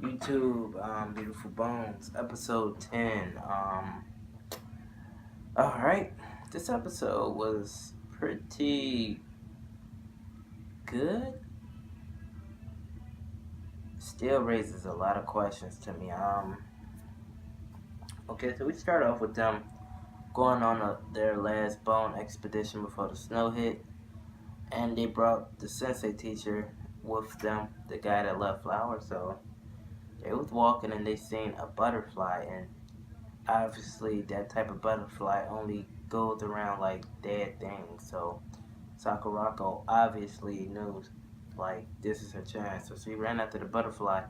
YouTube, Beautiful Bones, episode 10. Alright, this episode was pretty good. Still raises a lot of questions to me. Okay, so we start off with them going on their last bone expedition before the snow hit, and they brought the sensei teacher with them, the guy that left flowers. So they was walking and they seen a butterfly, and obviously that type of butterfly only goes around like dead things. So Sakurako obviously knew like this is her chance. So she ran after the butterfly,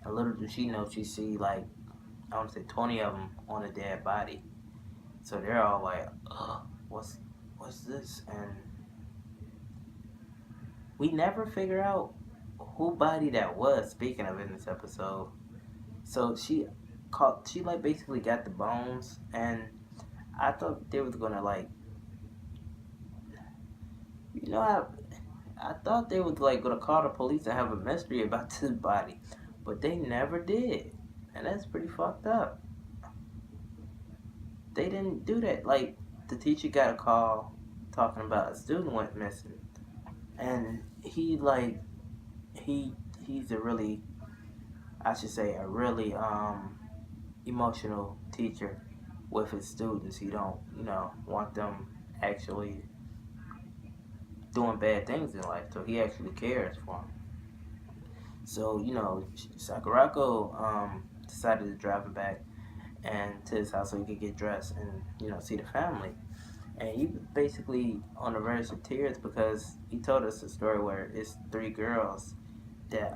and little did she know she see like I want to say 20 of them on a dead body. So they're all like, ugh, what's this? And we never figure out who body that was. Speaking of in this episode, so she like basically got the bones, and I thought they was gonna like, you know, I thought they was like gonna call the police and have a mystery about this body, but they never did, and that's pretty fucked up. They didn't do that. Like the teacher got a call talking about a student went missing, and he he's a really, I should say, a really emotional teacher with his students. He don't want them actually doing bad things in life, so he actually cares for them. So Sakurako decided to drive him back and to his house so he could get dressed and see the family. And he was basically on the verge of tears because he told us a story where it's three girls that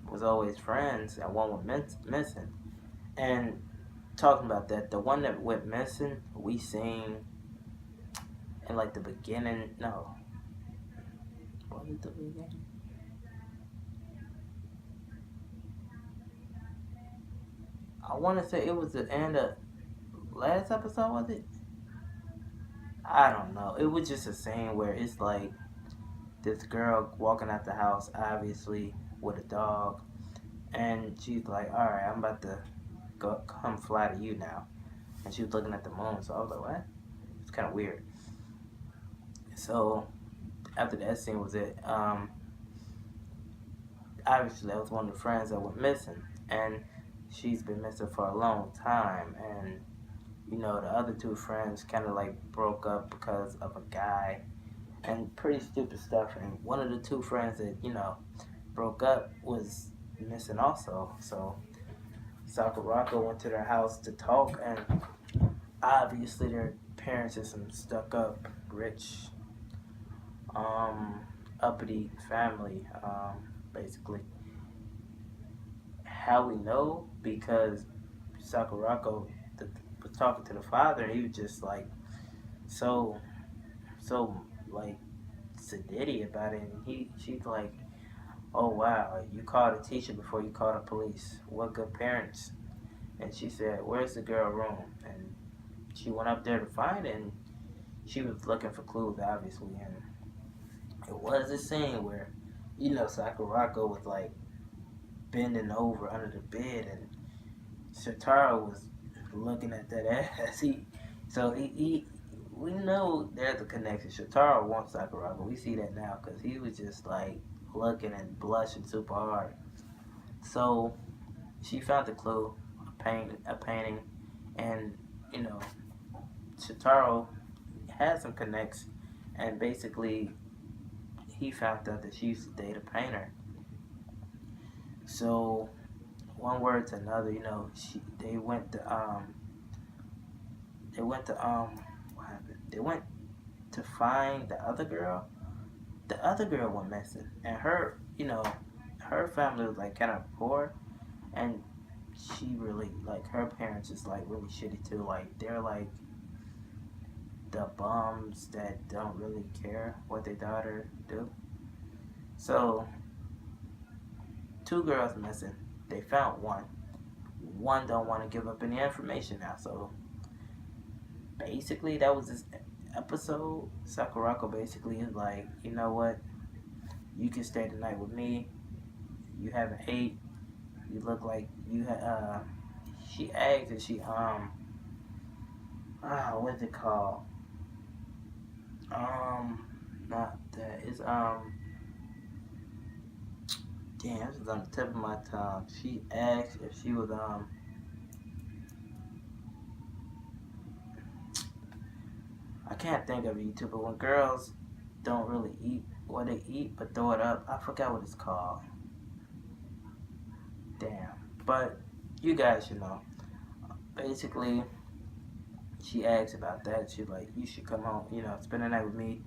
was always friends and one went missing. And talking about that, the one that went missing, we seen in like the beginning. No, was it the beginning? I want to say it was the end of last episode. Was it? I don't know. It was just a scene where it's like this girl walking out the house, obviously with a dog, and she's like, "All right, I'm about to come fly to you now." And she was looking at the moon, so I was like, "What?" It's kind of weird. So after that scene was it, obviously that was one of the friends that went missing, and she's been missing for a long time, and the other two friends kind of like broke up because of a guy and pretty stupid stuff. And one of the two friends that broke up was missing also. So Sakurako went to their house to talk, and obviously their parents is some stuck up, rich, uppity family, basically. How we know? Because Sakurako was talking to the father, and he was just like so so like sedity about it. And she's like, "Oh wow, you called a teacher before you called the police. What good parents?" And she said, "Where's the girl room?" And she went up there to find it, and she was looking for clues, obviously. And it was a scene where Sakurako was like bending over under the bed, and Shotaro was looking at that ass. He we know there's a connection. Shotaro wants Sakurako. We see that now because he was just like looking and blushing super hard. So she found the clue, a painting, and you know Shotaro had some connects, and basically he found out that she used to date a painter. So one word to another, they went to what happened? They went to find the other girl. The other girl went missing, and her family was like kind of poor, and she really like her parents is like really shitty too. Like they're like the bums that don't really care what their daughter do. So two girls missing. They found one. One don't want to give up any information now. So basically, that was this episode. Sakurako basically is like, you know what? You can stay the night with me. You haven't ate. You look like you she asked and she what's it called? Not that. It's damn, this is on the tip of my tongue. She asked if she was I can't think of it, but when girls don't really eat what they eat but throw it up, I forgot what it's called. Damn. But you guys should know. Basically, she asked about that. She like, you should come home, spend the night with me.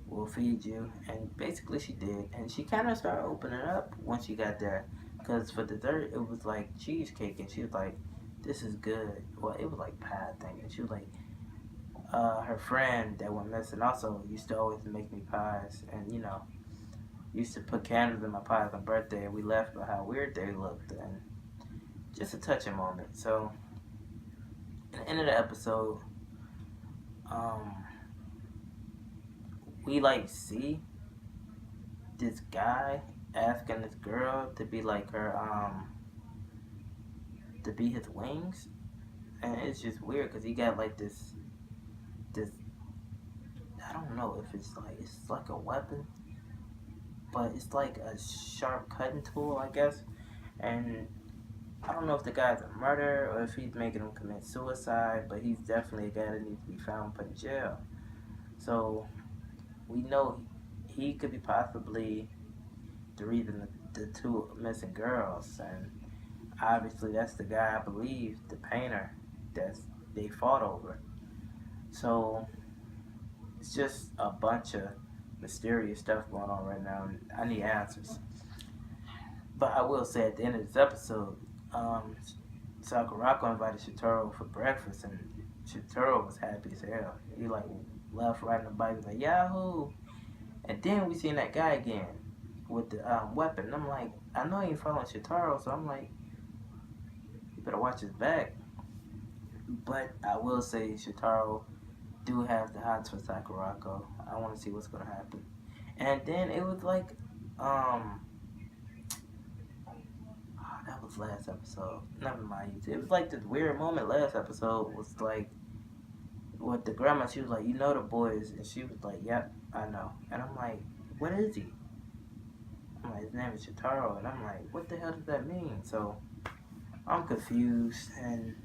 We'll feed you. And basically, she did. And she kind of started opening up when she got there. Because for dessert, it was like cheesecake. And she was like, this is good. Well, it was like pie thing. And she was like, her friend that went missing also used to always make me pies. And, used to put candles in my pies on birthday. And we laughed about how weird they looked. And just a touching moment. So, at the end of the episode, um, we like see this guy asking this girl to be like her, to be his wings, and it's just weird because he got like this. I don't know if it's like a weapon, but it's like a sharp cutting tool, I guess, and I don't know if the guy's a murderer or if he's making him commit suicide, but he's definitely a guy that needs to be found and put in jail. So we know he could be possibly the reason the two missing girls, and obviously that's the guy I believe, the painter, that they fought over. So it's just a bunch of mysterious stuff going on right now, and I need answers. But I will say at the end of this episode, um, Sakurako invited Shitaro for breakfast, and Shitaro was happy as hell. He like left riding the bike, like Yahoo! And then we seen that guy again with the weapon. And I'm like, I know he ain't following Shitaro, so I'm like, you better watch his back. But I will say Shitaro do have the hots for Sakurako. I want to see what's gonna happen. And then it was like, that was last episode. Never mind. It was like this weird moment last episode was like with the grandma. She was like, you know the boys, and she was like, yep, I know. And I'm like, what is he? I'm like, his name is Shitaro, and I'm like, what the hell does that mean? So I'm confused, and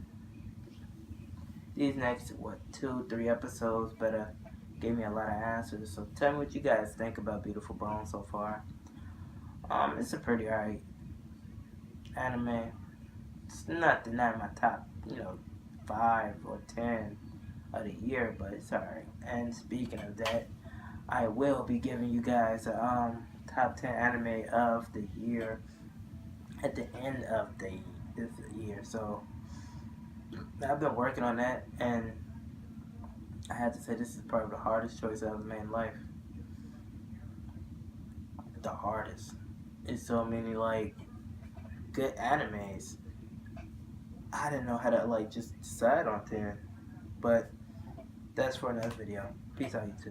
these next 2-3 episodes better give me a lot of answers. So tell me what you guys think about Beautiful Bones so far. It's a pretty alright anime. It's not in my top, 5 or 10 of the year, but it's alright. And speaking of that, I will be giving you guys a top 10 anime of the year at the end of this year. So I've been working on that, and I have to say this is probably the hardest choice I've ever made in life. The hardest. It's so many like good animes. I didn't know how to like just decide on 10, but that's for another video. Peace out, YouTube.